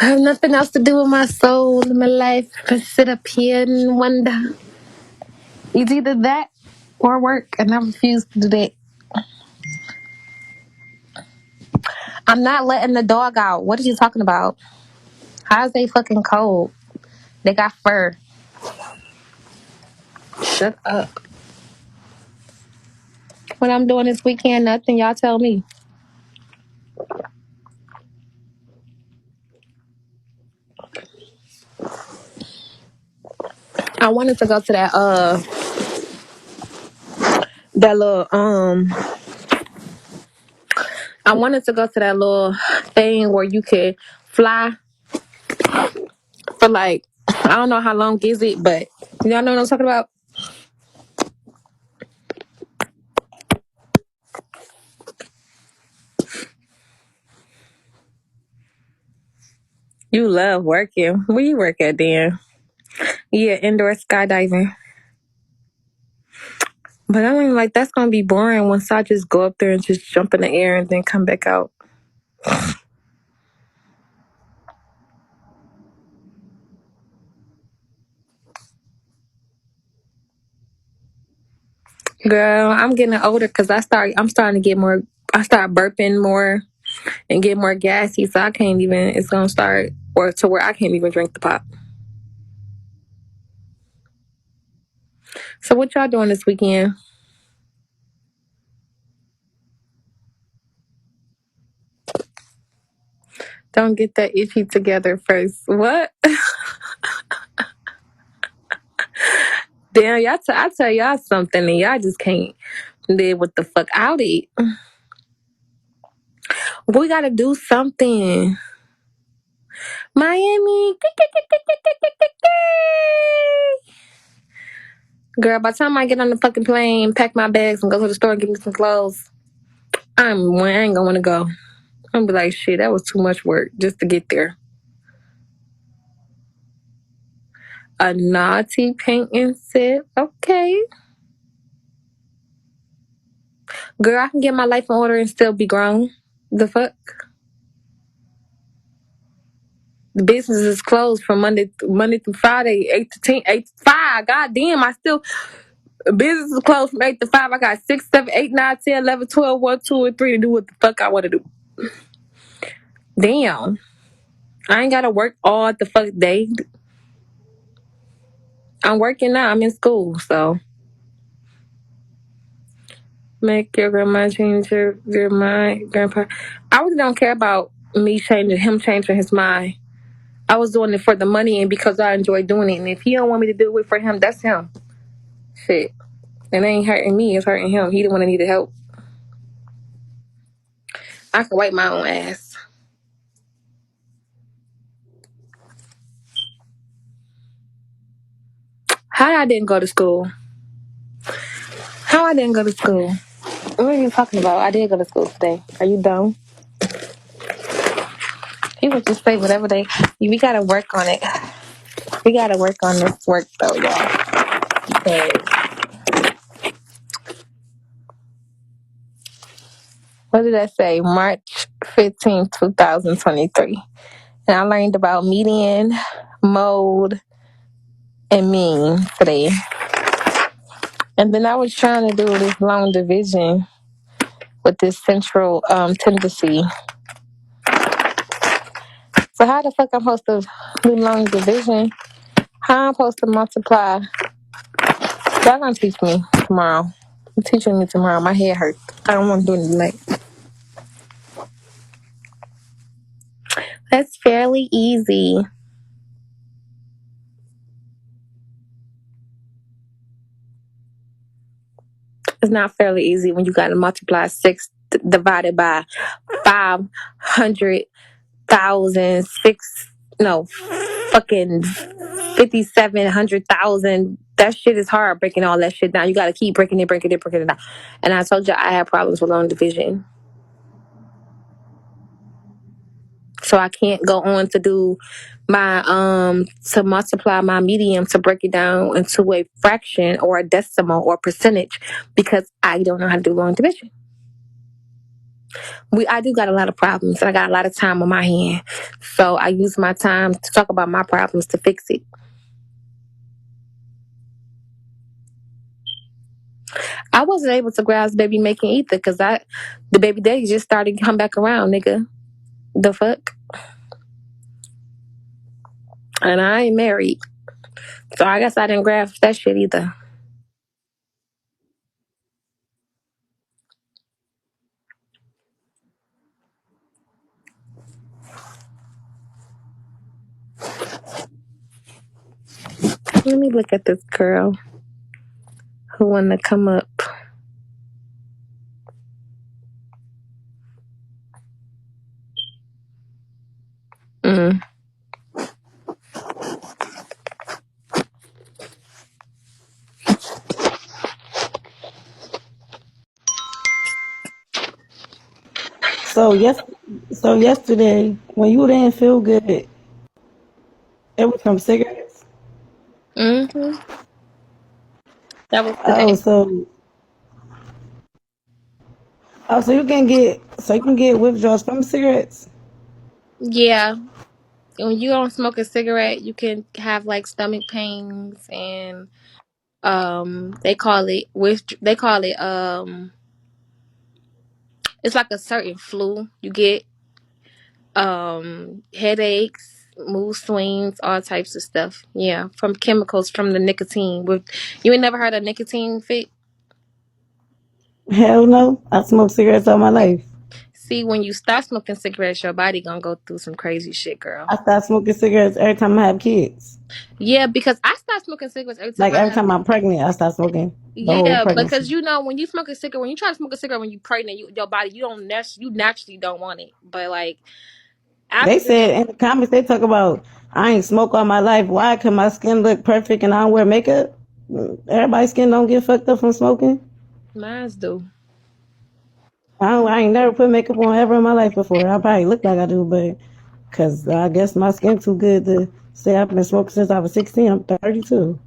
I have nothing else to do with my soul in my life but sit up here and wonder. It's either that or work, and I refuse to do that. I'm not letting the dog out. What are you talking about? How is they fucking cold? They got fur. Shut up. What I'm doing this weekend, nothing. Y'all tell me. I wanted to go to that little I wanted to go to that little thing where you could fly for like, I don't know how long is it, but y'all know what I'm talking about? You love working. Where you work at, Dan? Yeah, indoor skydiving. But I mean, like, that's gonna be boring once I just go up there and just jump in the air and then come back out. Girl, I'm getting older because I'm starting to get more. I start burping more and get more gassy, so I can't even. It's gonna start or to where I can't even drink the pop. So what y'all doing this weekend? Don't get that itchy together first. What? Damn, I tell y'all something and y'all just can't live what the fuck out it. We gotta do something. Miami. Girl, by the time I get on the fucking plane, pack my bags and go to the store and get me some clothes, I ain't gonna wanna go. I'm gonna be like, shit, that was too much work just to get there. A naughty painting set. Okay. Girl, I can get my life in order and still be grown. The fuck? The business is closed from Monday through Friday, 8 to 10, 8 to 5. God damn, business is closed from 8 to 5. I got 6, 7, 8, 9, 10, 11, 12, 1, 2, and 3 to do what the fuck I want to do. Damn. I ain't got to work all the fuck day. I'm working now. I'm in school, so. Make your grandma change your mind, grandpa. I really don't care about him changing his mind. I was doing it for the money and because I enjoy doing it. And if he don't want me to do it for him, that's him. Shit. And it ain't hurting me, it's hurting him. He the one that needed help. I can wipe my own ass. How I didn't go to school? How I didn't go to school? What are you talking about? I did go to school today. Are you dumb? People just say whatever we gotta work on it. We gotta work on this work though, y'all. Because what did I say? March 15th, 2023. And I learned about median, mode, and mean today. And then I was trying to do this long division with this central tendency. So how the fuck I'm supposed to do long division? How I'm supposed to multiply? Y'all gonna teach me tomorrow. You're teaching me tomorrow. My head hurts. I don't want to do anything late. That's fairly easy. It's not fairly easy when you got to multiply 6 divided by 500,000, no, fucking 5,700,000. That shit is hard breaking all that shit down. You got to keep breaking it down. And I told you I had problems with long division. So I can't go on to do my to multiply my medium to break it down into a fraction or a decimal or percentage because I don't know how to do long division. I do got a lot of problems, and I got a lot of time on my hand. So I use my time to talk about my problems to fix it. I wasn't able to grasp baby making either because the baby daddy just started to come back around, nigga. The fuck? And I ain't married. So I guess I didn't grasp that shit either. Let me look at this girl who wanted to come up. Mm. So yesterday, when you didn't feel good, it was from cigarettes. Mm-hmm. That was Oh, today. so you can get withdrawals from cigarettes. Yeah. When you don't smoke a cigarette, you can have like stomach pains and they call it it's like a certain flu. You get headaches, mood swings, all types of stuff. Yeah, from chemicals from the nicotine. With you ain't never heard of nicotine fit? Hell no, I smoked cigarettes all my life. See, when you stop smoking cigarettes, your body gonna go through some crazy shit, girl. I stopped smoking cigarettes every time I have kids. Yeah, because I stopped smoking cigarettes every time Like I every have. time I'm pregnant, I stop smoking the whole Yeah, pregnancy. because when you smoke a cigarette, when you try to smoke a cigarette when you're pregnant, your body you naturally don't want it. But like They after, said in the comments they talk about I ain't smoke all my life. Why? Cause my skin look perfect and I don't wear makeup. Everybody's skin don't get fucked up from smoking. mine's do. I ain't never put makeup on ever in my life before. I probably look like I do, but because I guess my skin too good to say I've been smoking since I was 16. I'm 32.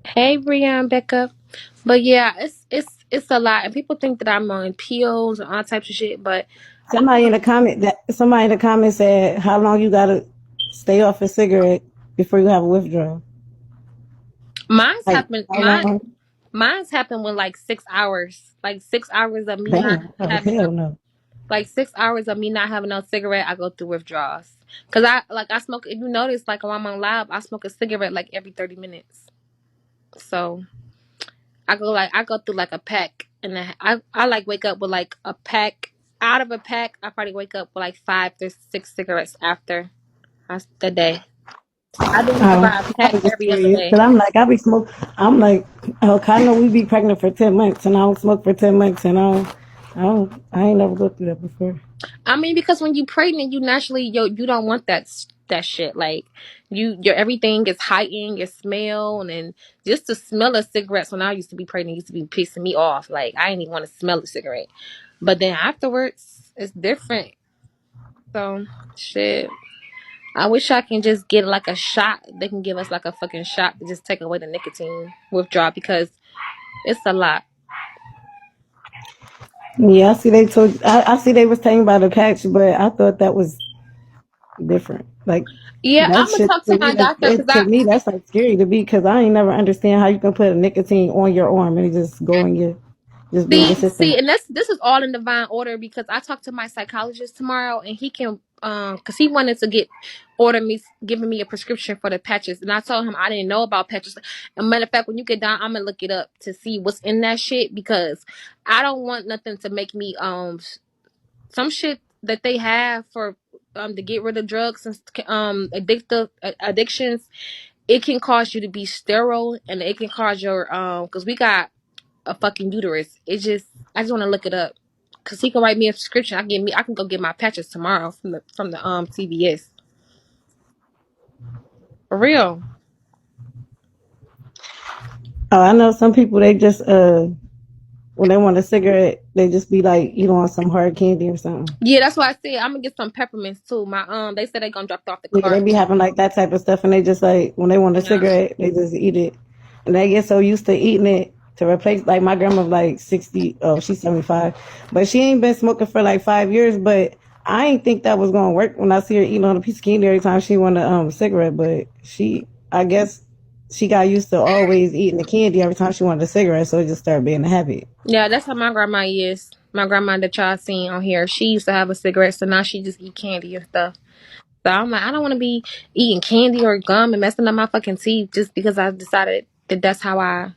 Hey, Brian, Becca. But yeah, it's a lot, and people think that I'm on pills and all types of shit. But Somebody in the comment said how long you gotta stay off a cigarette before you have a withdrawal. mine's Like happened. how long? Mine's happened with like 6 hours, like 6 hours of me not Damn. Oh having no, hell no. like 6 hours of me not having no cigarette. I go through withdrawals because I smoke. If you notice, like when I'm on live, I smoke a cigarette like every 30 minutes. So I go through like a pack, and I like wake up with like a pack. Out of a pack, I probably wake up with like 5 to 6 cigarettes after the day. I do live by a I pack was just every other curious day. because I'm like I be smoke. I'm like, oh, 'cause I know we be pregnant for 10 months and I don't smoke for 10 months and I ain't never go through that before. I mean, because when you pregnant, you naturally you don't want that shit. Like your everything is heightened, your smell, and then just the smell of cigarettes. When I used to be pregnant, used to be pissing me off. Like I didn't even want to smell a cigarette. But then afterwards, it's different. So shit. I wish I can just get like a shot. They can give us like a fucking shot to just take away the nicotine withdrawal because it's a lot. Yeah, I see they was talking about a patch, but I thought that was different. Like Yeah, that I'm gonna shit talk to my doctor because to me that's like scary to be because I ain't never understand how you can put a nicotine on your arm and it just go in your just be in your see, system. and this is all in divine order because I talked to my psychologist tomorrow and he can because he wanted to giving me a prescription for the patches and I told him I didn't know about patches. And matter of fact, when you get down, I'm gonna look it up to see what's in that shit because I don't want nothing to make me some shit that they have for to get rid of drugs and addictions. It can cause you to be sterile and it can cause your because we got a fucking uterus. I just want to look it up because he can write me a prescription. I can go get my patches tomorrow from the CVS for real. Oh, I know some people they just when they want a cigarette they just be like you on some hard candy or something. Yeah, that's why I said I'm gonna get some peppermints too. My they said they gonna drop it off the Yeah, cart. they be having like that type of stuff and they just like when they want a Yeah. cigarette they just eat it and they get so used to eating it to replace, like, my grandma's like 60. Oh, she's 75, but she ain't been smoking for like 5 years. But I ain't think that was gonna work when I see her eating on a piece of candy every time she want a cigarette. But I guess she got used to always eating the candy every time she wanted a cigarette, so it just started being a habit. Yeah, that's how my grandma is. My grandma that y'all seen on here, she used to have a cigarette, so now she just eat candy and stuff. So I'm like, I don't want to be eating candy or gum and messing up my fucking teeth just because I decided that that's how I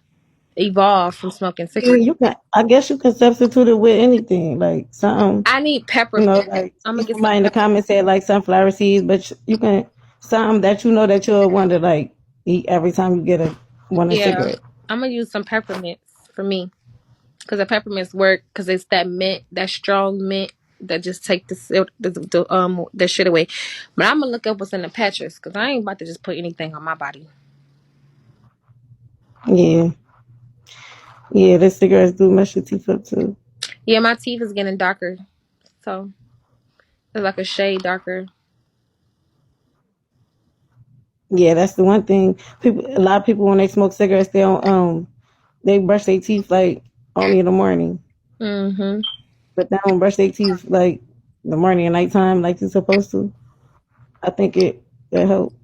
evolved from smoking I mean, cigarettes. I guess you can substitute it with anything, like something. I need peppermint. Like I'm gonna get some somebody in the peppermint. comments said like sunflower seeds, but you can something that you know that you'll want to like eat every time you get a Yeah, cigarette. I'm gonna use some peppermints for me because the peppermints work because it's that mint, that strong mint that just take the shit away. But I'm gonna look up what's in the patches because I ain't about to just put anything on my body. Yeah, yeah, the cigarettes do mess your teeth up too. Yeah, my teeth is getting darker, so it's like a shade darker. Yeah, that's the one thing. A lot of people when they smoke cigarettes, they brush their teeth like only in the morning, Mm-hmm. but they don't brush their teeth like the morning and nighttime like you're supposed to. I think it helped.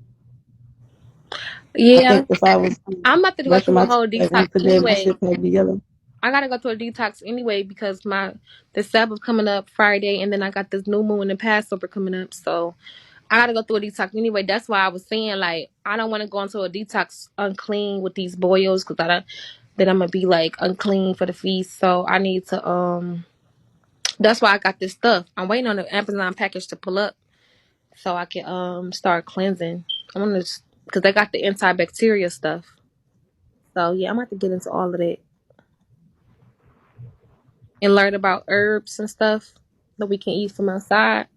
I Yeah, think if I was I'm about to go brushing through a my teeth whole like detox once a day, my anyway. shit might be yellow. I gotta go through a detox anyway because the Sabbath coming up Friday, and then I got this new moon and Passover coming up, so I gotta go through a detox anyway. That's why I was saying like I don't want to go into a detox unclean with these boils because I don't. Then I'm gonna be like unclean for the feast, so I need to. That's why I got this stuff. I'm waiting on the Amazon package to pull up so I can start cleansing. I'm gonna because they got the antibacterial stuff. So yeah, I'm about to get into all of that and learn about herbs and stuff that we can eat from outside.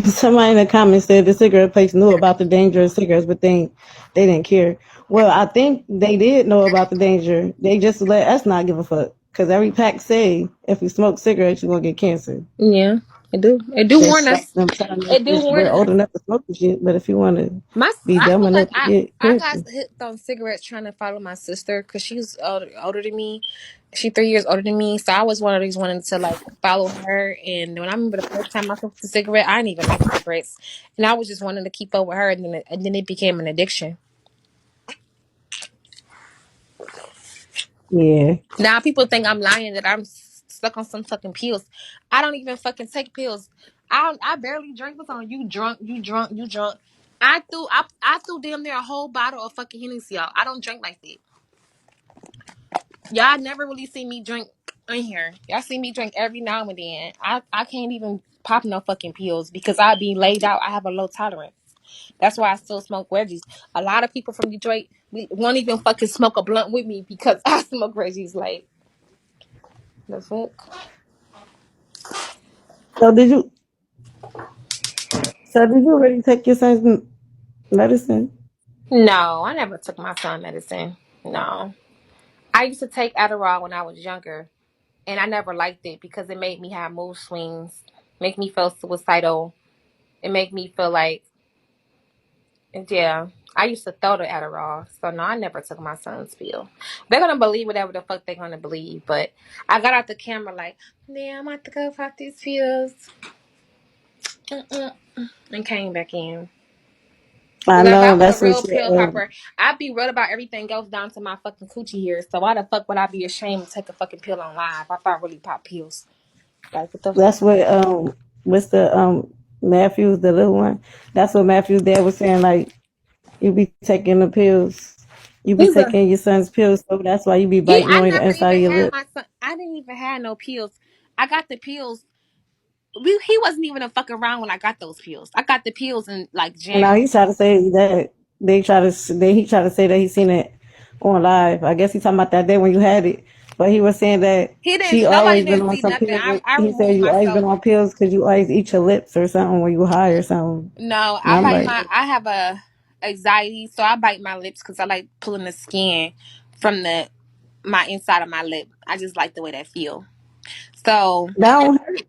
Somebody in the comments said the cigarette place knew about the danger of cigarettes, but they didn't care. Well, I think they did know about the danger. They just let us not give a fuck. Because every pack say if you smoke cigarettes, you're gonna get cancer. Yeah, it do. It do They warn stop us. them telling us It do that warn we're us. old enough to smoke the shit, but if you want to be I dumb feel like enough to get I got cancer, hooked on cigarettes trying to follow my sister because she's older than me. She 3 years older than me, so I was one of these wanting to like follow her. And when I remember the first time I smoked a cigarette, I didn't even like cigarettes, and I was just wanting to keep up with her, and then it became an addiction. yeah. Now people think I'm lying that I'm stuck on some fucking pills. I don't even fucking take pills. I barely drink. What's on you drunk? You drunk? You drunk? I threw damn near a whole bottle of fucking Hennessy out. I don't drink like that. Y'all never really see me drink in here. Y'all see me drink every now and then. I can't even pop no fucking pills because I be laid out. I have a low tolerance. That's why I still smoke Reggies. A lot of people from Detroit won't even fucking smoke a blunt with me because I smoke Reggies. Like the fuck. So did you? So did you already take your son's medicine? No, I never took my son medicine. No. I used to take Adderall when I was younger, and I never liked it because it made me have mood swings, make me feel suicidal. It made me feel like, yeah, I used to throw the Adderall. So, no, I never took my son's pill. They're going to believe whatever the fuck they're going to believe, but I got out the camera like, yeah, I'm about to go pop these pills. And came back in. I Because if I know was a that's real what pill you. popper, I'd be real about everything else down to my fucking coochie here. So why the fuck would I be ashamed to take a fucking pill on live if I really pop pills? Like, what the fuck? That's what what's the Matthews, the little one. That's what Matthew's dad was saying. Like you be taking the pills, you be He's a taking your son's pills, so that's why you be he. biting I on the never inside even of your had lip. my son. I didn't even have no pills. I got the pills. He wasn't even a fuck around when I got those pills. I got the pills in like And now January. he try to say that he try to say that he seen it on live. I guess he talking about that day when you had it, but he was saying that He she didn't. Nobody always been didn't on see some nothing. pills. I He said removed you always been myself. on pills because you always eat your lips or something when you high or something. No, And I I'm bite like, my. I have a anxiety, so I bite my lips because I like pulling the skin from the my inside of my lip. I just like the way that feel. So that don't hurt.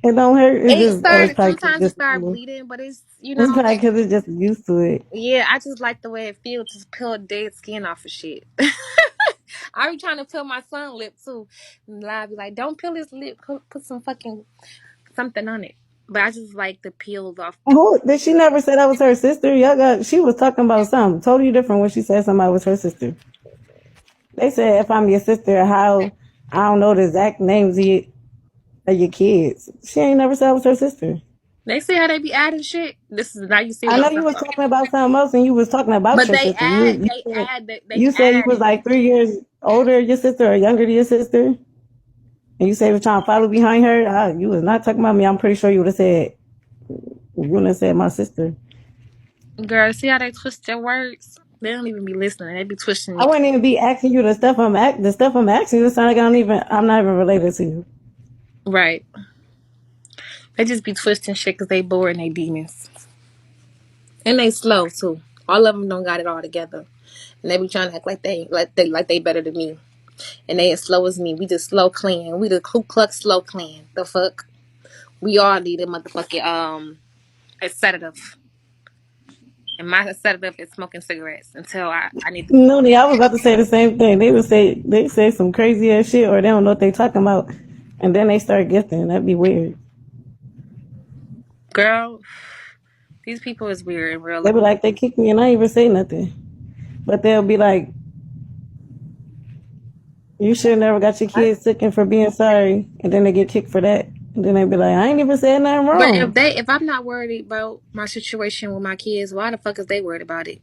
It don't hurt. It's it just it's started. probably 'cause Sometimes it just started normal. bleeding, but it's It's probably because it's just used to it. yeah. I just like the way it feels to peel dead skin off of shit. I be trying to peel my son lip too. And I be like, don't peel his lip. Put some fucking something on it. But I just like the peels off. Who did she never say that was her sister? Y'all got she was talking about something totally different when she said somebody was her sister. They said if I'm your sister, how I don't know the exact names of your kids. She ain't never said I was her sister. They see how they be adding shit. This is now you see I what know I'm you talking was about. talking about something else, and you was talking about But your sister. they You said you add was it. like 3 years older than your sister or younger than your sister, and you said you was trying to follow behind her. You was not talking about me. I'm pretty sure you would have said my sister. Girl, see how they twist their words? They don't even be listening. They be twisting I it. wouldn't even be asking you the stuff I'm asking you. It sounds like I'm not even related to you. Right. They just be twisting shit because they bored and they demons. And they slow too. All of them don't got it all together. And they be trying to act like they better than me. And they as slow as me. We just slow clan. We the Ku Klux slow clan. The fuck? We all need a motherfucking a sedative. And my sedative is smoking cigarettes until I need to. No, I was about to say the same thing. They say some crazy ass shit, or they don't know what they talking about, and then they start gifting. That'd be weird. Girl, these people is weird in real They life. be like, they kicked me, and I ain't even say nothing. But they'll be like, you should have never got your kids taken for being sorry, and then they get kicked for that. And then they be like, I ain't even said nothing But wrong. if I'm not worried about my situation with my kids, why the fuck is they worried about it?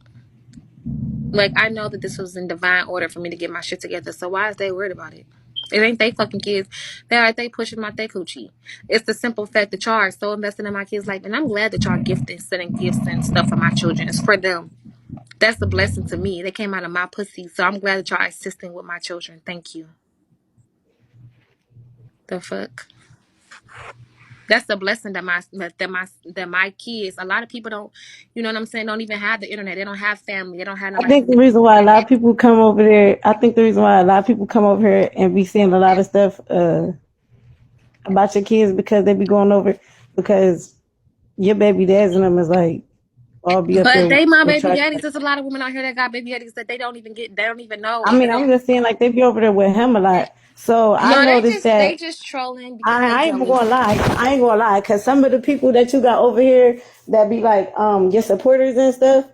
Like I know that this was in divine order for me to get my shit together. So why is they worried about it? It ain't they fucking kids. They pushing my they coochie. It's the simple fact that y'all are so invested in my kids' life, and I'm glad that y'all gifting, sending gifts and stuff for my children. It's for them. That's a blessing to me. They came out of my pussy, so I'm glad that y'all assisting with my children. Thank you. The fuck. That's the blessing that my kids. A lot of people don't, you know what I'm saying, don't even have the internet. They don't have family. They don't have I nobody think to. the reason why a lot of people come over there, I think the reason why a lot of people come over here and be seeing a lot of stuff about your kids because they be going over because your baby dads and them is like all be up But there they my with baby Charlie. daddies. There's a lot of women out here that got baby daddies that they don't even get. They don't even know. I mean, I'm just saying like they be over there with him a lot. So I No, noticed they that just trolling because they I ain't even jealous. gonna lie. I ain't gonna lie, cause some of the people that you got over here that be like your supporters and stuff,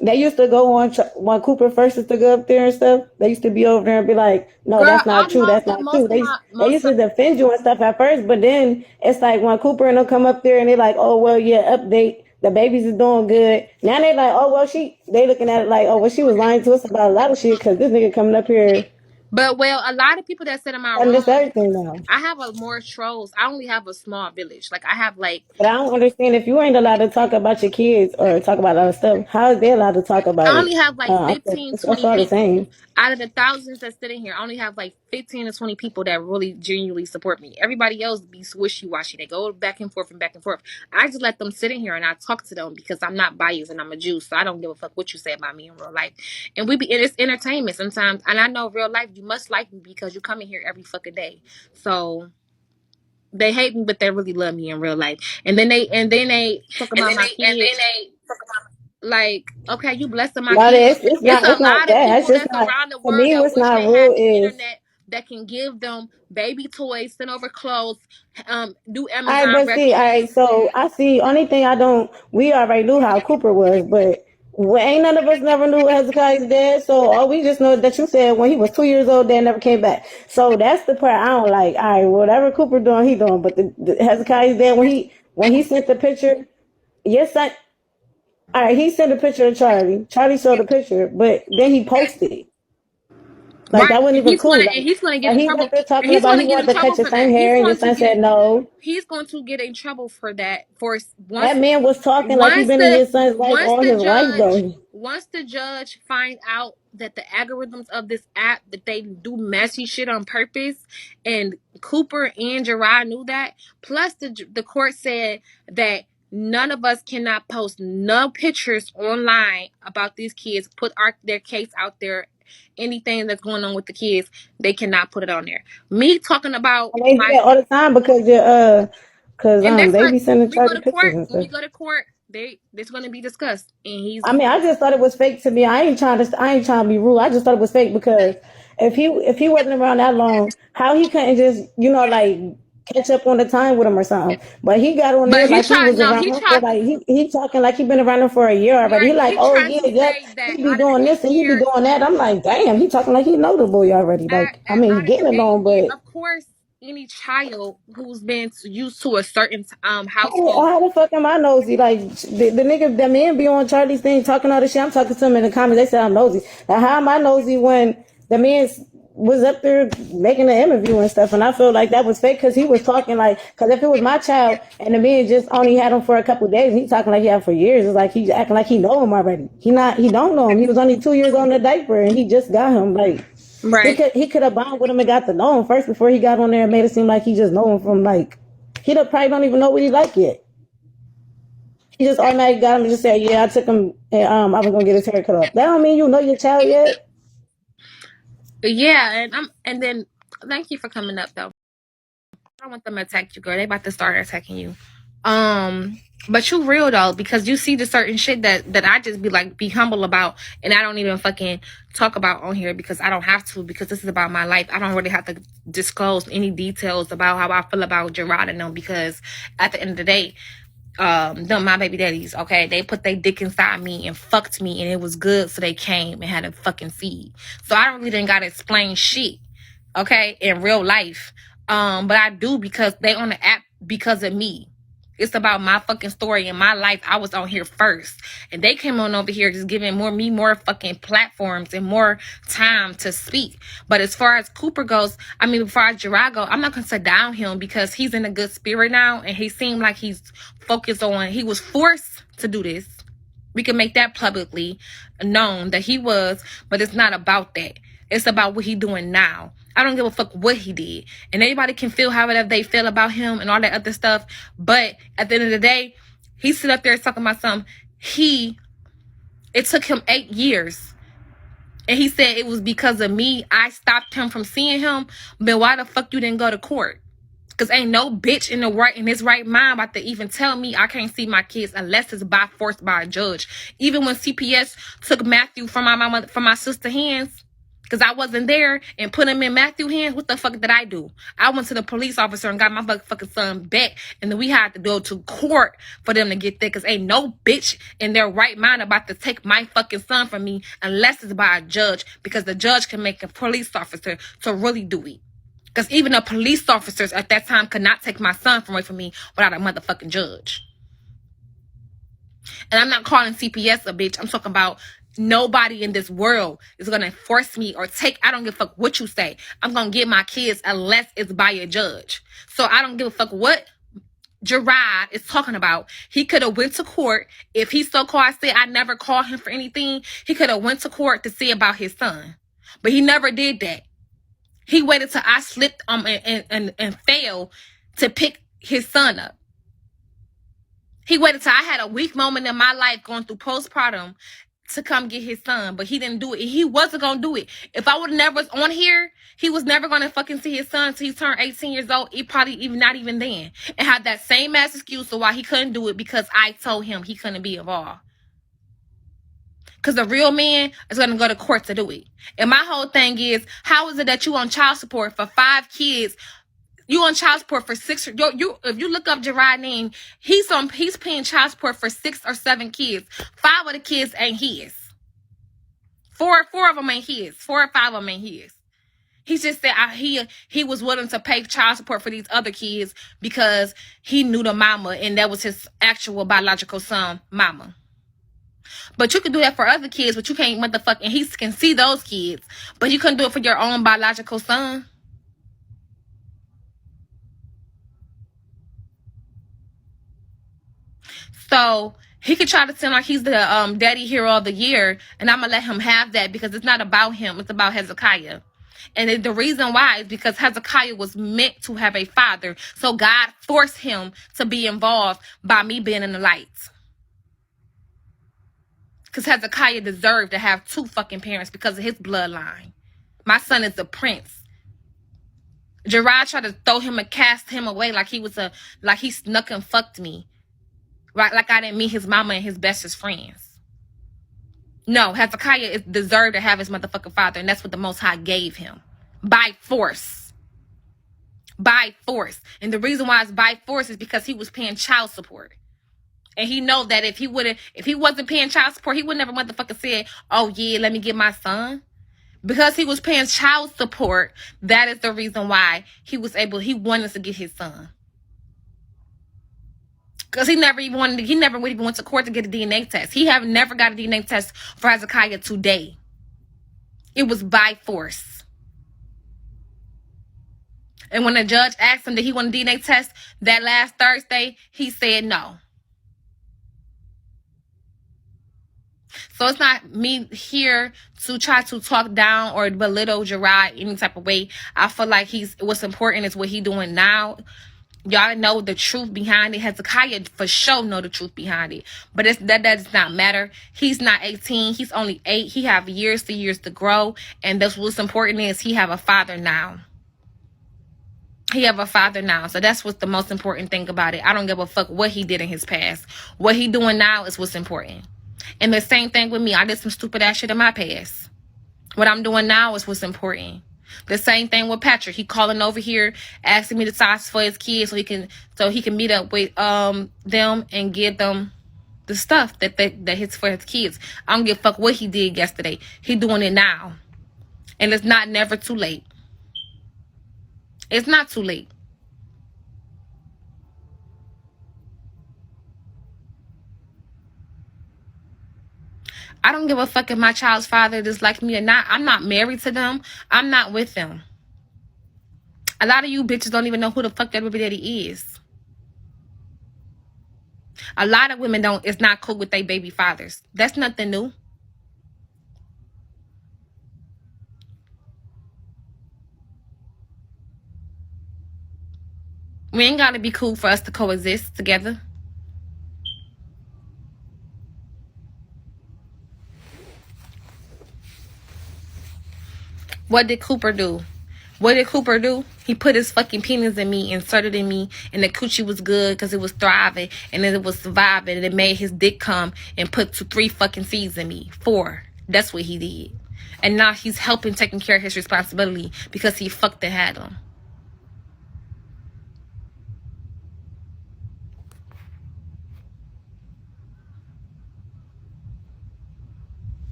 they used to go on when Cooper first used to go up there and stuff. They used to be over there and be like, "No, Girl, that's not I true. know That's that not true." They most used to of defend you and stuff at first, but then it's like when Cooper and them come up there and they like, "Oh well, yeah, update. The babies is doing good." Now they like, "Oh well, they looking at it like, oh well, she was lying to us about a lot of shit because this nigga coming up here but well, a lot of people that sit in my telling room, us everything now." I have a more trolls. I only have a small village. Like I have like But I don't understand if you ain't allowed to talk about your kids or talk about other stuff. How is they allowed to talk about I only it? have like I think 15, that's 20 all the people. same. Out of the thousands that sit in here, I only have like 15 to 20 people that really genuinely support me. Everybody else be wishy-washy. They go back and forth and back and forth. I just let them sit in here and I talk to them because I'm not biased and I'm a Jew. So I don't give a fuck what you say about me in real life. And it's entertainment sometimes. And I know real life, you must like me because you come in here every fucking day. So they hate me, but they really love me in real life. And then they talk And about then my they kids. Like, okay, you blessing my no, kids. it's It's a not lot of that. It's people just that's not around the to world me. that What's wish not they had real the is internet that can give them baby toys, send over clothes, do all right, Amazon but see, all right, recipes. so I see. Only thing I don't, we already knew how Cooper was, but ain't none of us never knew Hezekiah's dad. So all we just know that you said when he was 2 years old, dad never came back. So that's the part I don't like. All right, whatever Cooper doing, he doing. But the Hezekiah's dad when he sent the picture, yes, I. All right, he sent a picture of Charlie. Charlie showed the picture, but then he posted. Like that Right. wasn't And even he's cool. gonna and he's gonna get Like in he's up trouble. there And talking he's about gonna he get in wanted to trouble cut your for son that. hair, and your son said no. He's going to get in trouble for that. For That once man was talking like he once been in the his son's life once all the his life judge though. once the judge find out that the algorithms of this app that they do messy shit on purpose, and Cooper and Gerard knew that. Plus the court said that none of us cannot post no pictures online about these kids, put their case out there. Anything that's going on with the kids, they cannot put it on there. Me talking about And they do my that all the time because and that's they what be sending when we go Charlie to pictures court. and When stuff. we go to court, it's going to be discussed. And he's I mean, I just thought it was fake to me. I ain't trying to be rude. I just thought it was fake because if he wasn't around that long, how he couldn't just, like catch up on the time with him or something. But he got on But there he like he tried. was No, around he him for tried. like he talking like he been around him for a year already. He Right. like, He oh tried yeah, to yep, say that he be out of doing the this and he be 8 years. doing that. I'm like, damn, he talking like he know the boy already. Like, I mean, he Out of getting the eight along, years, but of course, any child who's been used to a certain how, household. how the fuck am I nosy? Like the nigga, the man be on Charlie's thing talking all this shit. I'm talking to him in the comments. They said I'm nosy. Now how am I nosy when the man was up there making an interview and stuff? And I feel like that was fake because he was talking like, because if it was my child and the man just only had him for a couple of days, he talking like he had him for years. It's like he's acting like he know him already. He don't know him. He was only 2 years on the diaper and he just got him. Like Right. he could have bonded with him and got to know him first before he got on there and made it seem like he just know him from like. He probably don't even know what he like yet. He just automatically got him and just said, "Yeah, I took him and I was gonna get his hair cut off." That don't mean you know your child yet. Yeah, and then thank you for coming up though. I don't want them to attack you, girl. They about to start attacking you. But you real though, because you see the certain shit that I just be humble about, and I don't even fucking talk about on here because I don't have to, because this is about my life. I don't really have to disclose any details about how I feel about Gerard and them, because at the end of the day, them my baby daddies, okay, they put their dick inside me and fucked me, and it was good, so they came and had a fucking feed. So I really didn't gotta explain shit, okay, in real life. But I do, because they on the app because of me. It's about my fucking story and my life. I was on here first, and they came on over here just giving more fucking platforms and more time to speak. But as far as Cooper goes, I mean, as far as Gerard goes, I'm not gonna sit down him because he's in a good spirit now, and he seemed like he's focused on. He was forced to do this. We can make that publicly known that he was, but it's not about that. It's about what he doing now. I don't give a fuck what he did. And everybody can feel however they feel about him and all that other stuff. But at the end of the day, he sit up there talking about something. It took him 8 years. And he said it was because of me. I stopped him from seeing him. But why the fuck you didn't go to court? Because ain't no bitch in his right mind about to even tell me I can't see my kids unless it's by force by a judge. Even when CPS took Matthew from my sister's hands, because I wasn't there, and put him in Matthew's hands, what the fuck did I do? I went to the police officer and got my fucking son back, and then we had to go to court for them to get there, because ain't no bitch in their right mind about to take my fucking son from me unless it's by a judge, because the judge can make a police officer to really do it. Because even the police officers at that time could not take my son away from me without a motherfucking judge. And I'm not calling CPS a bitch. I'm talking about nobody in this world is going to force me or take. I don't give a fuck what you say. I'm going to get my kids unless it's by a judge. So I don't give a fuck what Gerard is talking about. He could have went to court. If he so-called said I never called him for anything, he could have went to court to see about his son. But he never did that. He waited till I slipped and failed to pick his son up. He waited till I had a weak moment in my life going through postpartum to come get his son, but he didn't do it. He wasn't gonna do it. If I would never was on here, he was never gonna fucking see his son until he turned 18 years old. He probably even not even then, and had that same ass excuse of why he couldn't do it, because I told him he couldn't be involved. Because the real man is going to go to court to do it. And my whole thing is, how is it that you on child support for 5 kids? You on child support for 6? If you look up Gerard's name, he's paying child support for 6 or 7 kids. 5 of the kids ain't his. Four of them ain't his. 4 or 5 of them ain't his. He just said he was willing to pay child support for these other kids because he knew the mama, and that was his actual biological son, mama. But you can do that for other kids, but you can't motherfucking, he can see those kids, but you couldn't do it for your own biological son. So he could try to seem like he's the daddy hero of the year, and I'm gonna let him have that, because it's not about him, it's about Hezekiah. And the reason why is because Hezekiah was meant to have a father, so God forced him to be involved by me being in the lights. Because Hezekiah deserved to have 2 fucking parents because of his bloodline. My son is a prince. Gerard tried to throw him and cast him away like he snuck and fucked me. Right? Like I didn't meet his mama and his bestest friends. No, Hezekiah is deserved to have his motherfucking father, and that's what the Most High gave him. By force. By force. And the reason why it's by force is because he was paying child support. And he know that if he wasn't paying child support, he would never motherfucking say, oh yeah, let me get my son. Because he was paying child support, that is the reason why he wanted to get his son. Because he never even went to court to get a DNA test. He have never got a DNA test for Hezekiah today. It was by force. And when the judge asked him, did he want a DNA test that last Thursday, he said no. So it's not me here to try to talk down or belittle Gerard any type of way. I feel like what's important is what he doing now. Y'all know the truth behind it. Hezekiah for sure know the truth behind it. But that does not matter. He's not 18. He's only 8. He have years to grow. And that's what's important is he have a father now. He have a father now. So that's what's the most important thing about it. I don't give a fuck what he did in his past. What he doing now is what's important. And the same thing with me. I did some stupid ass shit in my past. What I'm doing now is what's important. The same thing with Patrick. He calling over here, asking me the size for his kids so he can meet up with them and give them the stuff that hits for his kids. I don't give a fuck what he did yesterday. He doing it now. And it's never too late. It's not too late. I don't give a fuck if my child's father dislikes me or not. I'm not married to them. I'm not with them. A lot of you bitches don't even know who the fuck that baby daddy is. A lot of women it's not cool with their baby fathers. That's nothing new. We ain't gotta be cool for us to coexist together. What did Cooper do? He put his fucking penis in me, inserted in me, and the coochie was good because it was thriving and then it was surviving and it made his dick come and put 3 fucking seeds in me. 4. That's what he did. And now he's helping taking care of his responsibility because he fucked and had him.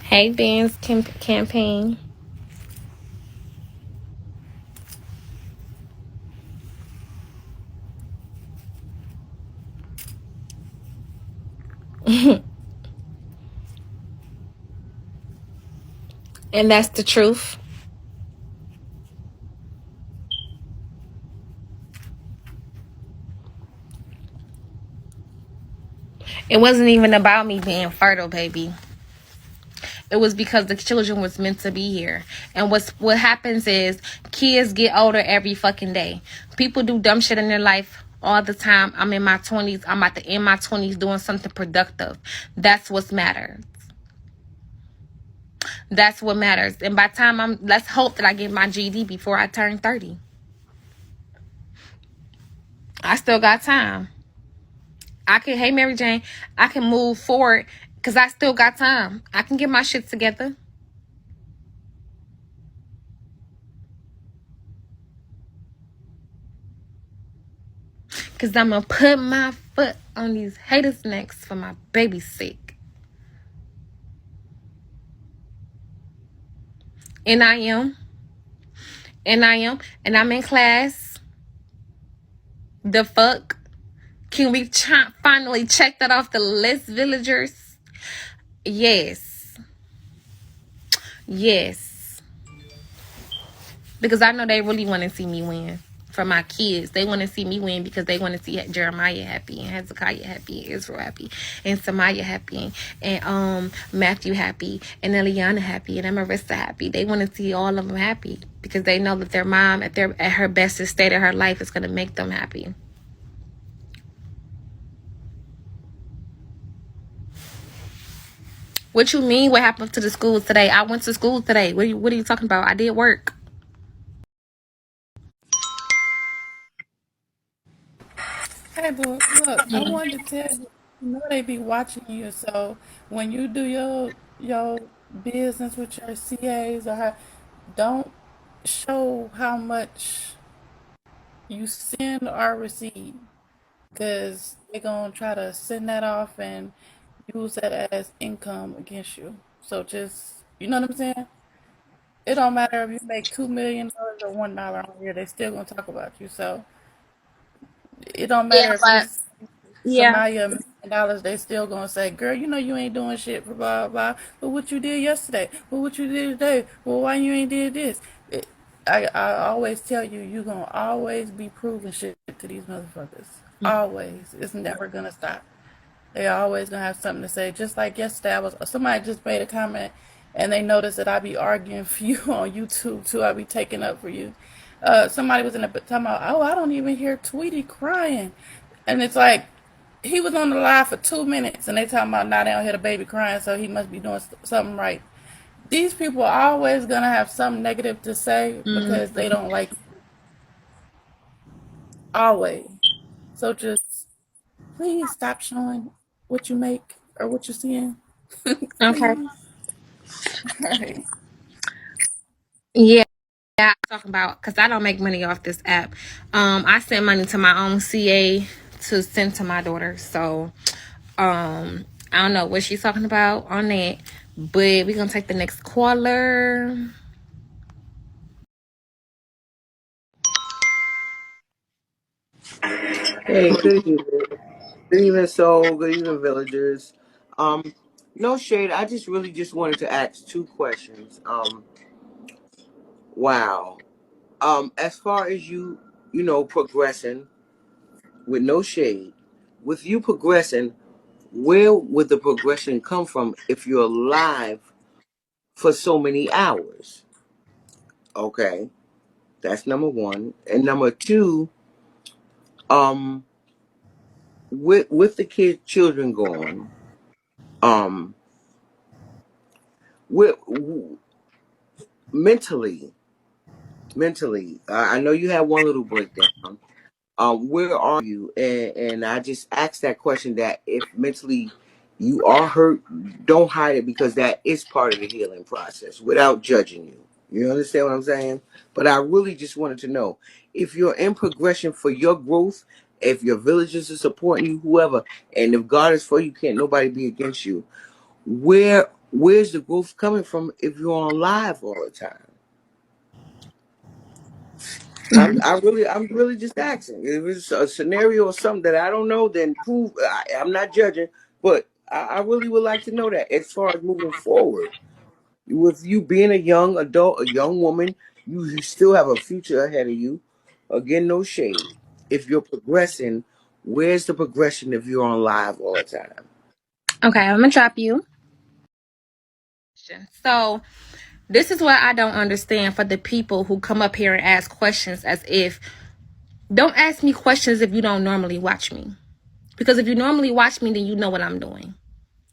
Hey, Ben's campaign. And that's the truth. It wasn't even about me being fertile, baby. It was because the children was meant to be here. And what happens is kids get older every fucking day. People do dumb shit in their life all the time. I'm in my 20s. I'm at the end of my 20s doing something productive. That's what matters. That's what matters. And by the time let's hope that I get my GED before I turn 30. I still got time. Hey, Mary Jane, I can move forward because I still got time. I can get my shit together. Because I'm going to put my foot on these haters' necks for my baby's sake. And I am. And I'm in class. The fuck? Can we finally check that off the list, villagers? Yes. Yes. Because I know they really want to see me win. For my kids. They want to see me win because they want to see Jeremiah happy and Hezekiah happy and Israel happy and Samaya happy and Matthew happy and Eliana happy and Marissa happy. They want to see all of them happy because they know that their mom at her best state of her life is going to make them happy. What you mean? What happened to the school today? I went to school today. What are you talking about? I did work. Hey, boo, look, I wanted to tell you, you know they be watching you. So when you do your business with your CAs or how, don't show how much you send or receive, because they're gonna try to send that off and use that as income against you. So just, you know what I'm saying? It don't matter if you make $2 million or $1 on here, they still gonna talk about you. So it don't Yeah, matter if you but yeah. somebody $1 million, they still gonna say, "Girl, you know you ain't doing shit for blah blah." But what you did yesterday? Well, what you did today? Well, why you ain't did this? I always tell you, you gonna always be proving shit to these motherfuckers. Always, it's never gonna stop. They always gonna have something to say. Just like yesterday, somebody just made a comment, and they noticed that I be arguing for you on YouTube too. I be taking up for you. Somebody was in the talking about, oh, I don't even hear Tweety crying, and it's like he was on the live for 2 minutes, and they talking about now they don't hear the baby crying, so he must be doing something right. These people are always gonna have something negative to say because they don't like always. So just please stop showing what you make or what you're seeing. Okay. Please. All right. Yeah. I'm talking about because I don't make money off this app. I send money to my own CA to send to my daughter. So, I don't know what she's talking about on that, but we're gonna take the next caller. Hey, good evening. Good evening, Soul. Good evening, villagers. Um, no shade. I just really just wanted to ask two questions. Wow. As far as progressing with no shade, with you progressing, where would the progression come from if you're alive for so many hours? Okay, that's number one. And number two, um, with the children gone, um, with mentally. I know you had one little breakdown. Where are you? And I just asked that question that if mentally you are hurt, don't hide it because that is part of the healing process without judging you. You understand what I'm saying? But I really just wanted to know if you're in progression for your growth, if your villagers are supporting you, whoever, and if God is for you, can't nobody be against you. Where's the growth coming from if you're on live all the time? I'm really just asking. If it's a scenario or something that I don't know, then prove. I'm not judging, but I really would like to know that as far as moving forward, with you being a young adult, a young woman, you still have a future ahead of you. Again, no shade. If you're progressing, where's the progression if you're on live all the time? Okay, I'm gonna drop you. So this is what I don't understand for the people who come up here and ask questions as if don't ask me questions if you don't normally watch me. Because if you normally watch me, then you know what I'm doing.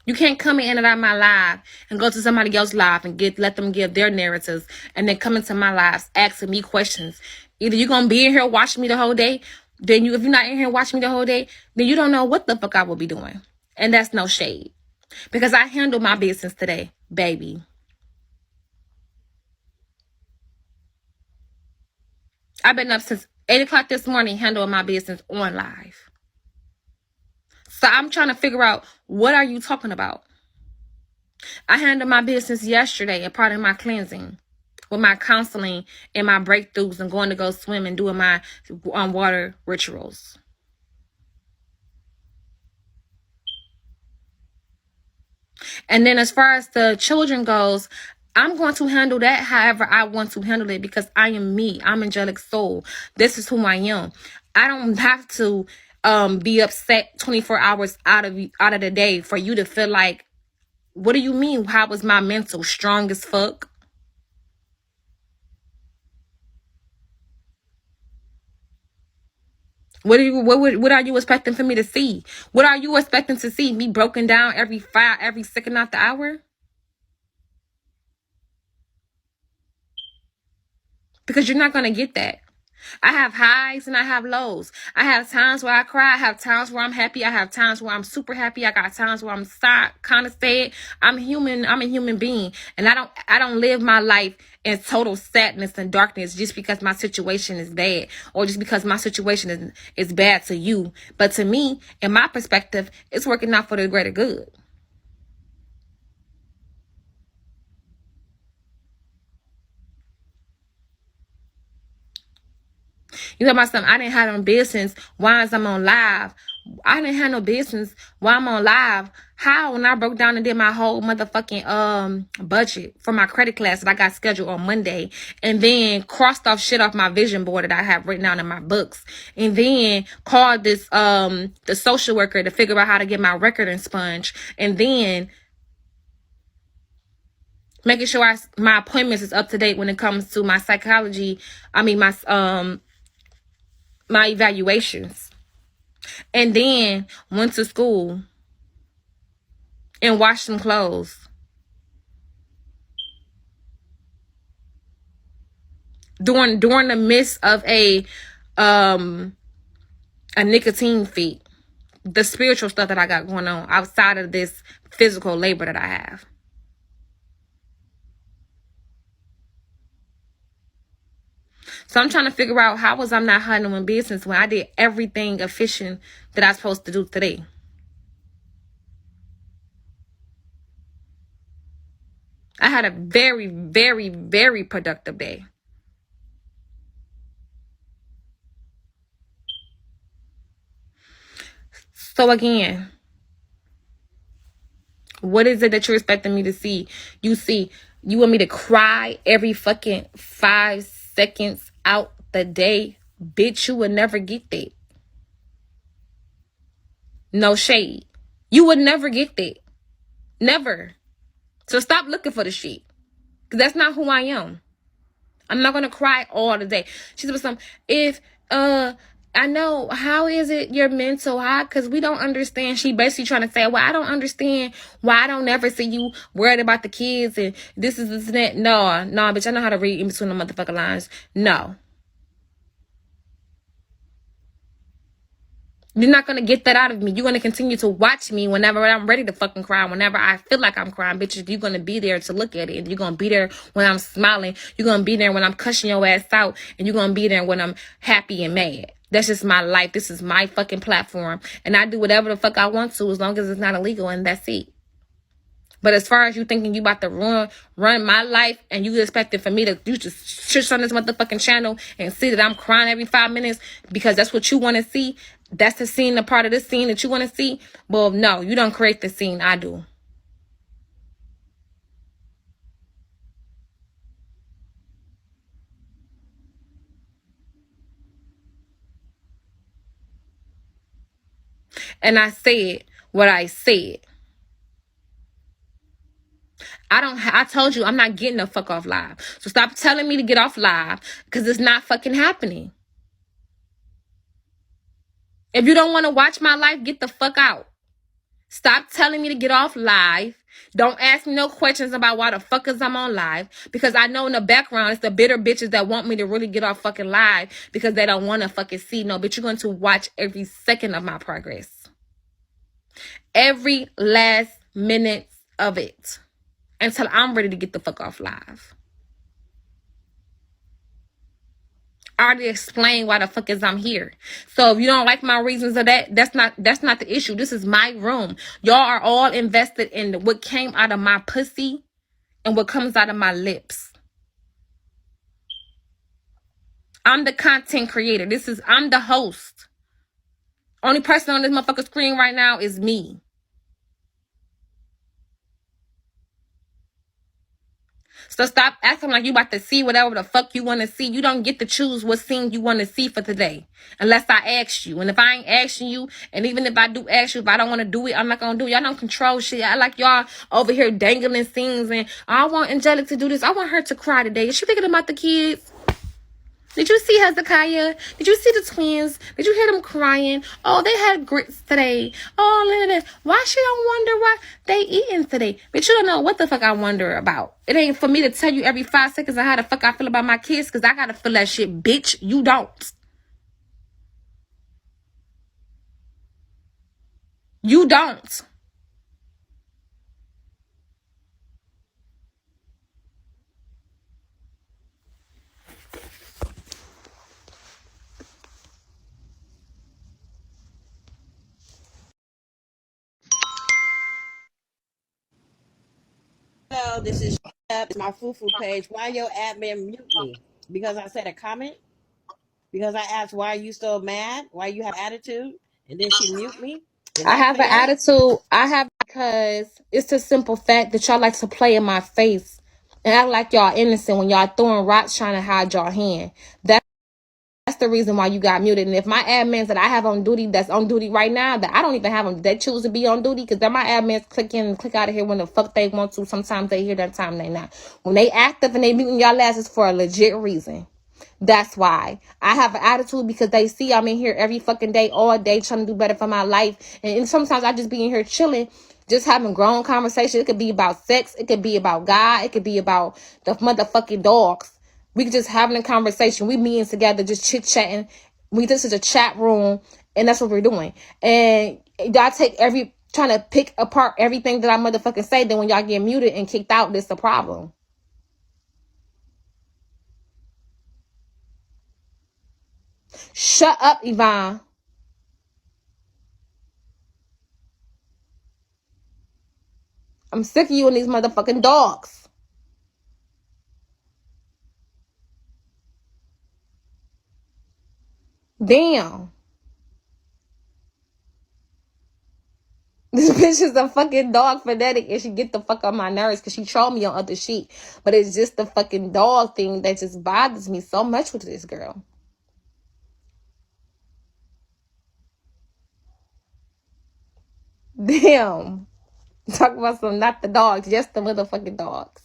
You can't come in and out of my live and go to somebody else's live and let them give their narratives and then come into my lives asking me questions. Either you're gonna be in here watching me the whole day, then if you're not in here watching me the whole day, then you don't know what the fuck I will be doing. And that's no shade. Because I handle my business today, baby. I've been up since 8 o'clock this morning handling my business on live. So I'm trying to figure out, what are you talking about? I handled my business yesterday, a part of my cleansing, with my counseling and my breakthroughs and going to go swim and doing my water rituals. And then as far as the children goes, I'm going to handle that however I want to handle it because I am me. I'm angelic soul. This is who I am. I don't have to be upset 24 hours out of the day for you to feel like, what do you mean? How was my mental strong as fuck? What are you expecting for me to see? What are you expecting to see? Me broken down every second out the hour? because you're not going to get that. I have highs and I have lows. I have times where I cry. I have times where I'm happy. I have times where I'm super happy. I got times where I'm kind of sad. I'm human. I'm a human being, and I don't live my life in total sadness and darkness just because my situation is bad or just because my situation is bad to you. But to me, in my perspective, it's working out for the greater good. You know about something? I didn't have no business. Why is I'm on live? I didn't have no business while I'm on live. How? When I broke down and did my whole motherfucking budget for my credit class that I got scheduled on Monday, and then crossed off shit off my vision board that I have written down in my books, and then called this the social worker to figure out how to get my record expunged, and then making sure my appointments is up to date when it comes to my psychology. I mean my evaluations. And then went to school and washed some clothes. During the midst of a nicotine feat. The spiritual stuff that I got going on outside of this physical labor that I have. So I'm trying to figure out how was I not handling business when I did everything efficient that I was supposed to do today. I had a very, very, very productive day. So again, what is it that you're expecting me to see? You want me to cry every fucking 5 seconds out the day? Bitch, you would never get that. No shade. You would never get that. Never. So stop looking for the shit. Because that's not who I am. I'm not going to cry all the day. She said something. If, I know, how is it your mental high? Because we don't understand. She basically trying to say, well, I don't understand why I don't ever see you worried about the kids and this is this and that. No, bitch, I know how to read in between the motherfucking lines. No. You're not going to get that out of me. You're going to continue to watch me whenever I'm ready to fucking cry. Whenever I feel like I'm crying, bitch, you're going to be there to look at it. You're going to be there when I'm smiling. You're going to be there when I'm cussing your ass out. And you're going to be there when I'm happy and mad. That's just my life. This is my fucking platform. And I do whatever the fuck I want to as long as it's not illegal, and that's it. But as far as you thinking you about to run my life and you expecting for me to you just shush on this motherfucking channel and see that I'm crying every 5 minutes because that's what you want to see. That's the scene, the part of the scene that you want to see. Well, no, you don't create the scene. I do. And I said what I said. I told you I'm not getting the fuck off live. So stop telling me to get off live because it's not fucking happening. If you don't want to watch my life, get the fuck out. Stop telling me to get off live. Don't ask me no questions about why the fuck is I'm on live. Because I know in the background it's the bitter bitches that want me to really get off fucking live because they don't want to fucking see. No, bitch, you're going to watch every second of my progress. Every last minute of it. Until I'm ready to get the fuck off live. I already explained why the fuck is I'm here. So if you don't like my reasons of that, that's not the issue. This is my room. Y'all are all invested in what came out of my pussy and what comes out of my lips. I'm the content creator. I'm the host. Only person on this motherfucker screen right now is me. So stop acting like you about to see whatever the fuck you want to see. You don't get to choose what scene you want to see for today. Unless I ask you. And if I ain't asking you, and even if I do ask you, if I don't want to do it, I'm not going to do it. Y'all don't control shit. I like y'all over here dangling scenes and I want Angelic to do this. I want her to cry today. Is she thinking about the kids? Did you see Hezekiah? Did you see the twins? Did you hear them crying? Oh, they had grits today. Oh, why she don't wonder why they eating today? But you don't know what the fuck I wonder about. It ain't for me to tell you every 5 seconds of how the fuck I feel about my kids, because I gotta feel that shit, bitch. You don't. You don't. Hello, this is it's my fufu page. Why your admin mute me? Because I said a comment? Because I asked why are you so mad? Why you have attitude? And then she mute me? Is I that have an fair? attitude. I have because it's the simple fact that y'all like to play in my face and act like y'all innocent when y'all throwing rocks trying to hide y'all hand. That's the reason why you got muted. And if my admins that I have on duty, that's on duty right now, that I don't even have them, they choose to be on duty, because they're my admins, click in and click out of here when the fuck they want to. Sometimes they hear, that time they not. When they active and they muting y'all asses for a legit reason. That's why I have an attitude, because they see I'm in here every fucking day, all day, trying to do better for my life. And sometimes I just be in here chilling, just having grown conversation. It could be about sex. It could be about God. It could be about the motherfucking dogs. We could just having a conversation. We meeting together, just chit chatting. This is a chat room, and that's what we're doing. And y'all take trying to pick apart everything that I motherfucking say. Then when y'all get muted and kicked out, this the problem. Shut up, Yvonne. I'm sick of you and these motherfucking dogs. Damn. This bitch is a fucking dog fanatic, and she get the fuck on my nerves because she trolled me on other shit. But it's just the fucking dog thing that just bothers me so much with this girl. Damn. Talk about some, not the dogs, just the motherfucking dogs.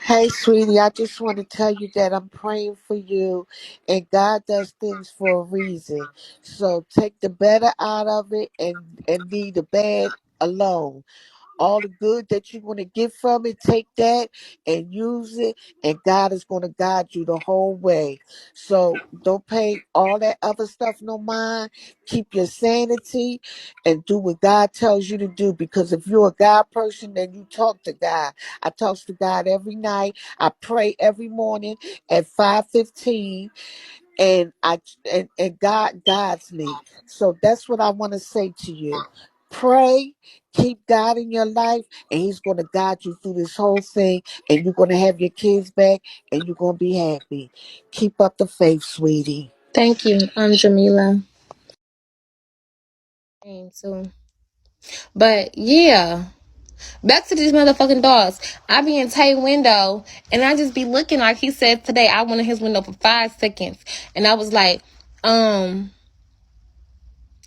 Hey, sweetie, I just want to tell you that I'm praying for you, and God does things for a reason. So take the better out of it and leave the bad alone. All the good that you want to get from it, take that and use it, and God is going to guide you the whole way. So don't pay all that other stuff no mind. Keep your sanity and do what God tells you to do, because if you're a God person, then you talk to God. I talk to God every night. I pray every morning at 5:15, and and God guides me. So that's what I want to say to you. Pray, keep God in your life, and He's going to guide you through this whole thing, and you're going to have your kids back, and you're going to be happy. Keep up the faith, sweetie. Thank you. I'm Jamila. Too. But yeah. Back to these motherfucking dogs. I be in Tay window and I just be looking, like he said today. I went in his window for 5 seconds and I was like,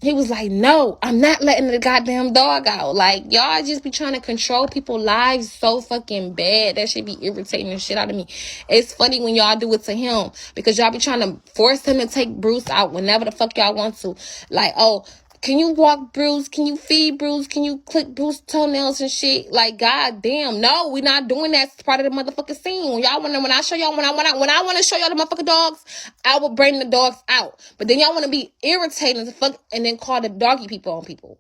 he was like, no, I'm not letting the goddamn dog out. Like, y'all just be trying to control people's lives so fucking bad. That should be irritating the shit out of me. It's funny when y'all do it to him, because y'all be trying to force him to take Bruce out whenever the fuck y'all want to. Like, oh, can you walk Bruce? Can you feed Bruce? Can you click Bruce toenails and shit? Like, goddamn, no, we not doing that. It's part of the motherfucking scene. When y'all when I show y'all, when I want to show y'all the motherfucking dogs, I will bring the dogs out. But then y'all want to be irritating as fuck and then call the doggy people on people.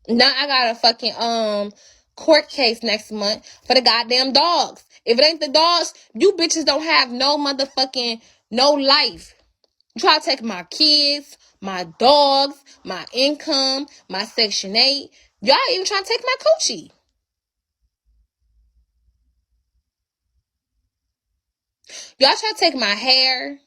Now I got a fucking court case next month for the goddamn dogs. If it ain't the dogs, you bitches don't have no motherfucking no life. You try to take my kids, my dogs, my income, my Section 8. Y'all even trying to take my coochie. Y'all try to take my hair.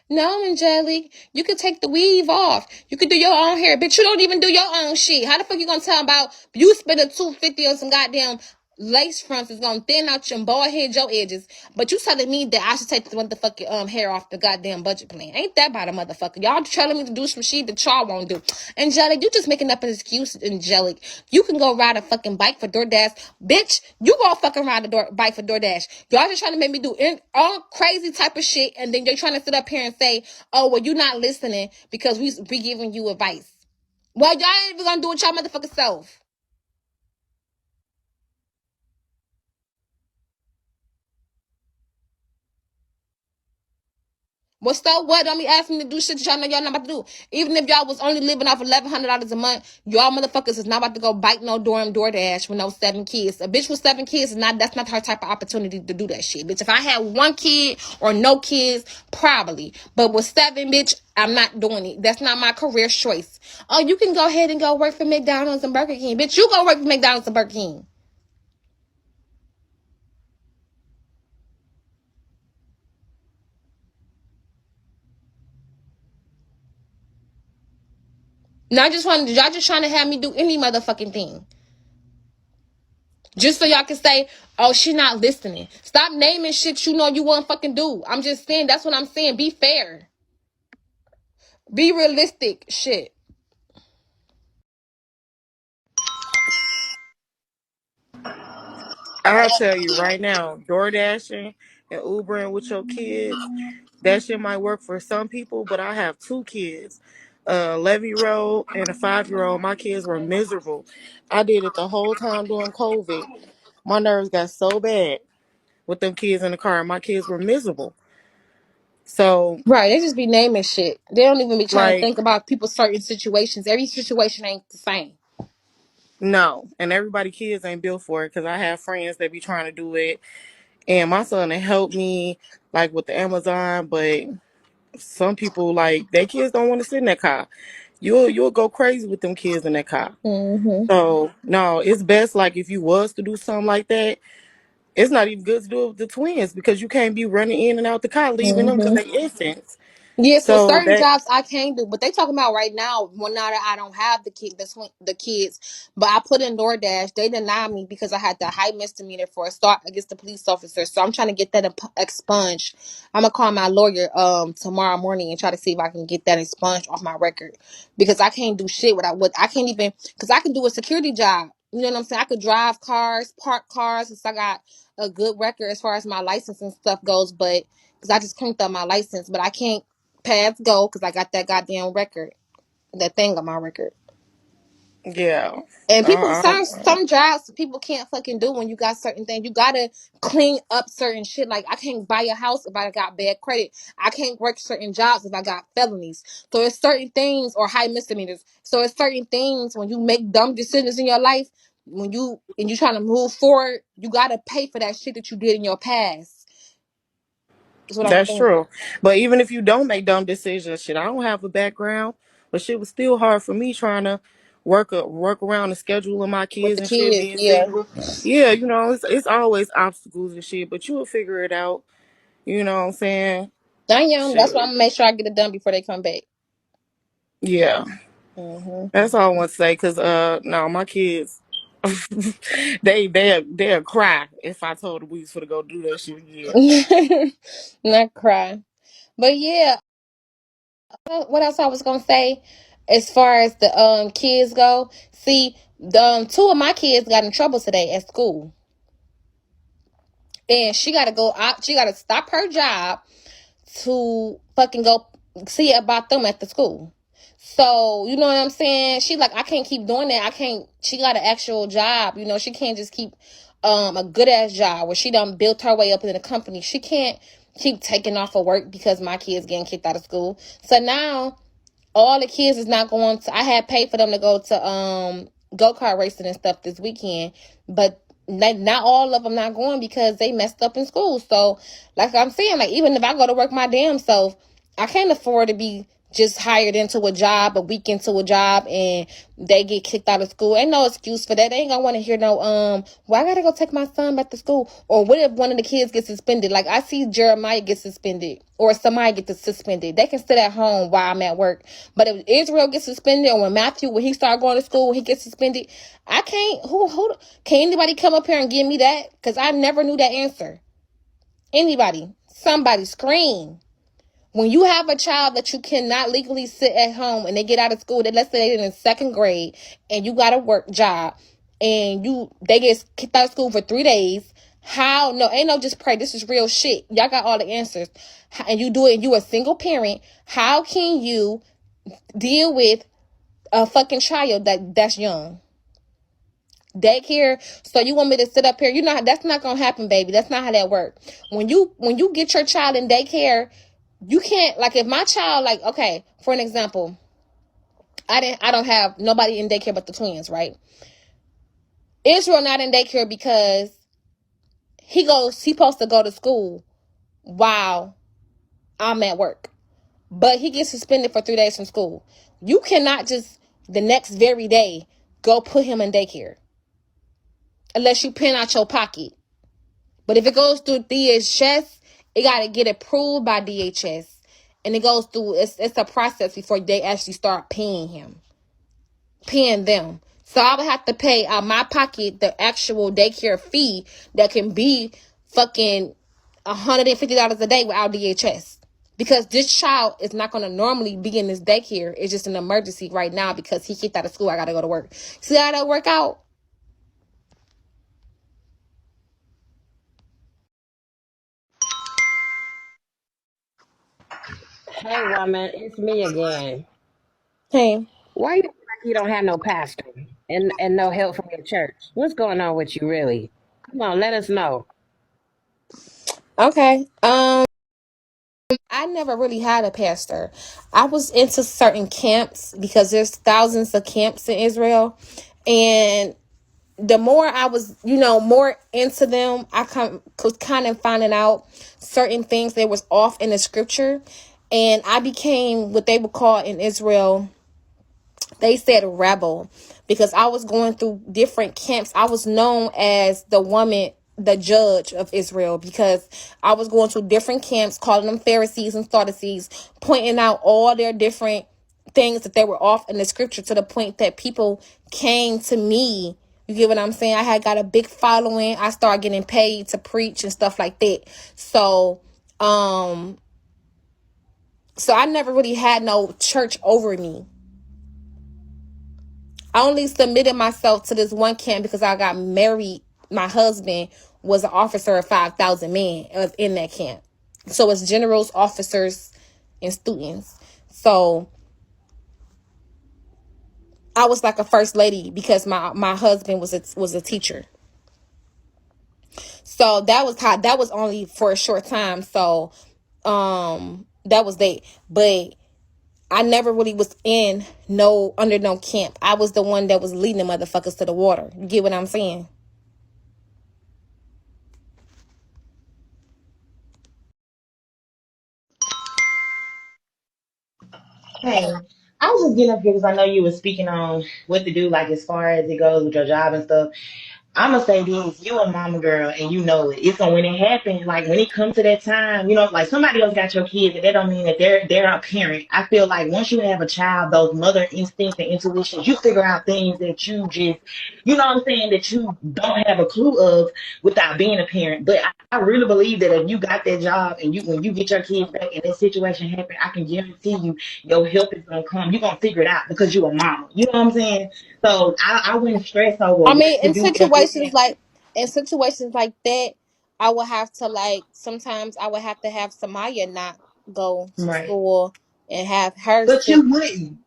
No, Angelique, you could take the weave off. You could do your own hair. Bitch, you don't even do your own shit. How the fuck you gonna tell about you spending $250 on some goddamn lace fronts is gonna thin out your bald head, your edges. But you telling me that I should take the motherfucking hair off the goddamn budget plan. Ain't that about a motherfucker? Y'all telling me to do some shit that y'all won't do. Angelic, you just making up an excuse, Angelic. You can go ride a fucking bike for DoorDash. Bitch, you go fucking ride a bike for DoorDash. Y'all just trying to make me do all crazy type of shit, and then they trying to sit up here and say, oh, well, you not listening because we be giving you advice. Well, y'all ain't even gonna do it y'all motherfucking self. Well, so what? Don't be asking me to do shit that y'all know y'all not about to do. Even if y'all was only living off $1,100 a month, y'all motherfuckers is not about to go bite no DoorDash with no 7 kids. A bitch with 7 kids that's not her type of opportunity to do that shit. Bitch, if I had 1 kid or no kids, probably. But with 7, bitch, I'm not doing it. That's not my career choice. Oh, you can go ahead and go work for McDonald's and Burger King. Bitch, you go work for McDonald's and Burger King. Now y'all just trying to have me do any motherfucking thing. Just so y'all can say, oh, she not listening. Stop naming shit you know you won't fucking do. I'm just saying, that's what I'm saying. Be fair. Be realistic. Shit. I'll tell you right now, door dashing and Ubering with your kids, that shit might work for some people, but I have 2 kids, a 11-year-old and a 5-year-old. My kids were miserable. I did it the whole time during COVID. My nerves got so bad with them kids in the car. My kids were miserable. So, Right. They just be naming shit. They don't even be trying to like, think about people's certain situations. Every situation ain't the same. no. And everybody kids ain't built for it because I have friends that be trying to do it. And my son had helped me, like, with the Amazon, but some people, like, their kids don't want to sit in that car. You'll go crazy with them kids in that car. Mm-hmm. So no, it's best, like, if you was to do something like that, it's not even good to do it with the twins because you can't be running in and out the car leaving them because Mm-hmm. they infants. Yeah, so So certain that jobs I can do, but they talking about right now. Well, now that I don't have the kids, but I put in DoorDash. They denied me because I had the high misdemeanor for assault against the police officer. So I'm trying to get that expunged. I'm gonna call my lawyer tomorrow morning and try to see if I can get that expunged off my record because I can't do shit without what I can't even because I can do a security job. You know what I'm saying? I could drive cars, park cars, since I got a good record as far as my license and stuff goes, but because I just cleaned up my license, but I can't pass go because I got that goddamn record, that thing on my record. yeah, And people, uh, some jobs people can't fucking do when you got certain things. You gotta clean up certain shit. Like I can't buy a house if I got bad credit. I can't work certain jobs if I got felonies. So it's certain things or high misdemeanors. So it's certain things when you make dumb decisions in your life. When you trying to move forward, you gotta pay for that shit that you did in your past. Is what I'm that's saying. true. But even if you don't make dumb decisions, shit, I don't have a background, but shit was still hard for me trying to work around the schedule of my With kids the and shit. kids, Being yeah. single, yeah, it's always obstacles and shit, but you will figure it out. You know what I'm saying? I am. That's why I'm Shit. gonna make sure I get it done before they come back. Yeah. Hmm. That's all I want to say. Cause no, my kids, they'll cry if I told them we was gonna go do that shit again. Not cry. But yeah, what else I was gonna say as far as the kids go. See, the 2 of my kids got in trouble today at school. And she gotta go out, she gotta stop her job to fucking go see about them at the school. So, you know what I'm saying? She like, I can't keep doing that. I can't, she got an actual job. You know, she can't just keep a good ass job where she done built her way up in the company. She can't keep taking off of work because my kids getting kicked out of school. So now all the kids is not going to, I had paid for them to go to go-kart racing and stuff this weekend, but not all of them not going because they messed up in school. So like I'm saying, like even if I go to work my damn self, I can't afford to be just hired into a job, a week into a job, and they get kicked out of school. Ain't no excuse for that. They ain't gonna want to hear no, well, I gotta go take my son back to school. Or what if one of the kids gets suspended? Like, I see Jeremiah get suspended, or somebody gets suspended. They can sit at home while I'm at work. But if Israel gets suspended, or when Matthew, when he start going to school, when he gets suspended, I can't, can anybody come up here and give me that? Because I never knew that answer. Anybody, somebody scream. When you have a child that you cannot legally sit at home and they get out of school, that let's say they're in second grade and you got a work job and they get kicked out of school for 3 days. How? No, ain't no just pray. This is real shit. Y'all got all the answers. And you do it and you a single parent. How can you deal with a fucking child that's young? Daycare. So you want me to sit up here? You know that's not gonna happen, baby. That's not how that works. When you get your child in daycare, you can't, like, if my child, like, okay, for an example, I don't have nobody in daycare but the twins, right? Israel not in daycare because he's supposed to go to school while I'm at work, but he gets suspended for 3 days from school. You cannot just the next very day go put him in daycare unless you pin out your pocket. But if it goes through DHS, it got to get approved by DHS. And it goes through, it's a process before they actually start paying them. So I would have to pay out my pocket the actual daycare fee that can be fucking $150 a day without DHS. Because this child is not going to normally be in this daycare. It's just an emergency right now because he kicked out of school. I got to go to work. See how that work out? Hey, woman, it's me again. Hey. Why you act like you don't have no pastor and no help from your church? What's going on with you, really? Come on, let us know. Okay. I never really had a pastor. I was into certain camps because there's thousands of camps in Israel. And the more I was, more into them, I was kind of finding out certain things that was off in the scripture. And I became what they would call in Israel, they said rebel, because I was going through different camps. I was known as the judge of Israel, because I was going to different camps, calling them Pharisees and Sadducees, pointing out all their different things that they were off in the scripture, to the point that people came to me. You get what I'm saying? I had got a big following. I started getting paid to preach and stuff like that. So I never really had no church over me. I only submitted myself to this one camp because I got married. My husband was an officer of 5,000 men in that camp. So it's generals, officers, and students. So I was like a first lady because my husband was a teacher. So that was only for a short time. So that was that. But I never really was under no camp. I was the one that was leading the motherfuckers to the water. You get what I'm saying? Hey, I was just getting up here because I know you were speaking on what to do, like as far as it goes with your job and stuff. I'm gonna say this: you a mama girl, and you know it. It's when it happens, like when it comes to that time, like somebody else got your kids, and that don't mean that they're a parent. I feel like once you have a child, those mother instincts and intuitions, you figure out things that you just, you know what I'm saying, that you don't have a clue of without being a parent. But I really believe that if you got that job and when you get your kids back and that situation happen, I can guarantee you your help is gonna come. You're gonna figure it out because you're a mama. You know what I'm saying? So I wouldn't stress over I what mean, to do if it happens. in situations like that, I would have to, like, sometimes I would have to have Samaya not go to Right. school and have her But sit. you wouldn't.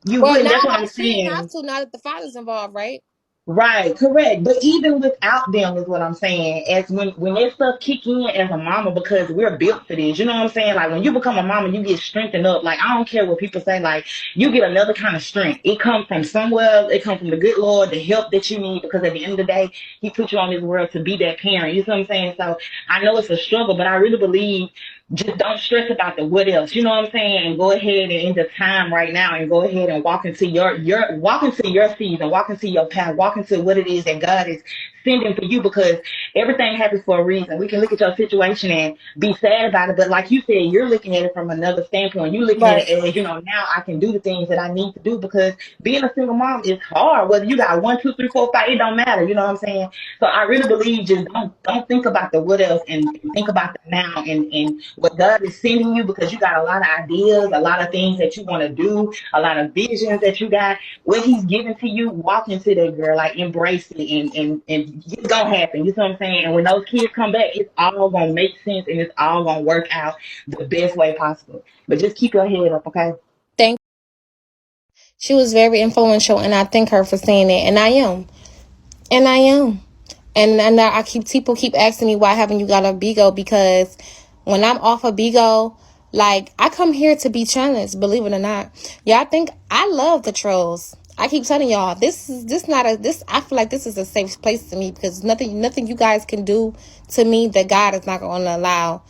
You Well, wouldn't. now That's what that I'm she ain't have saying. to, now that the father's involved, right? Right, correct. But even without them is what I'm saying. As when that stuff kick in as a mama, because we're built for this. You know what I'm saying? Like when you become a mama, you get strengthened up. Like I don't care what people say, like you get another kind of strength. It comes from somewhere, it comes from the good Lord, the help that you need, because at the end of the day, He put you on this world to be that parent. You know what I'm saying? So I know it's a struggle, but I really believe just don't stress about the what else. You know what I'm saying? And go ahead and in the time right now and go ahead and walk into your walk into your season, walk into your path, walk into what it is that God is sending for you, because everything happens for a reason. We can look at your situation and be sad about it, but like you said, you're looking at it from another standpoint. You're looking at Right. it as, now I can do the things that I need to do, because being a single mom is hard. Whether you got 1, 2, 3, 4, 5, it don't matter. You know what I'm saying? So I really believe just don't think about the what else, and think about the now, and what God is sending you, because you got a lot of ideas, a lot of things that you want to do, a lot of visions that you got. What He's giving to you, walk into that, girl. Like, embrace it, and it's gonna happen. You know what I'm saying? And when those kids come back, it's all gonna make sense, and it's all gonna work out the best way possible. But just keep your head up, okay? Thank. She was very influential, and I thank her for saying it. And I am. And I am. And I people keep asking me, why haven't you got a Bigo? Because when I'm off of Bigo, like, I come here to be challenged, believe it or not. Y'all think I love the trolls. I keep telling y'all, I feel like this is a safe place to me, because nothing you guys can do to me that God is not going to allow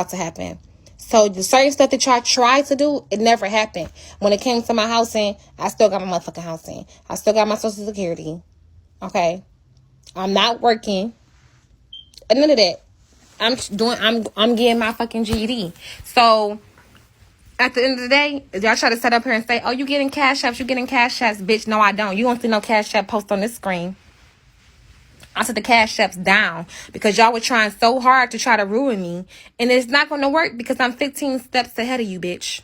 to happen. So the certain stuff that y'all try to do, it never happened. When it came to my housing, I still got my motherfucking housing. I still got my Social Security. Okay. I'm not working. None of that. I'm getting my fucking GED. So at the end of the day, y'all try to set up here and say, oh, you getting cash apps, bitch. No, I don't. You don't see no cash app post on this screen. I took the cash apps down because y'all were trying so hard to try to ruin me. And it's not gonna work, because I'm 15 steps ahead of you, bitch.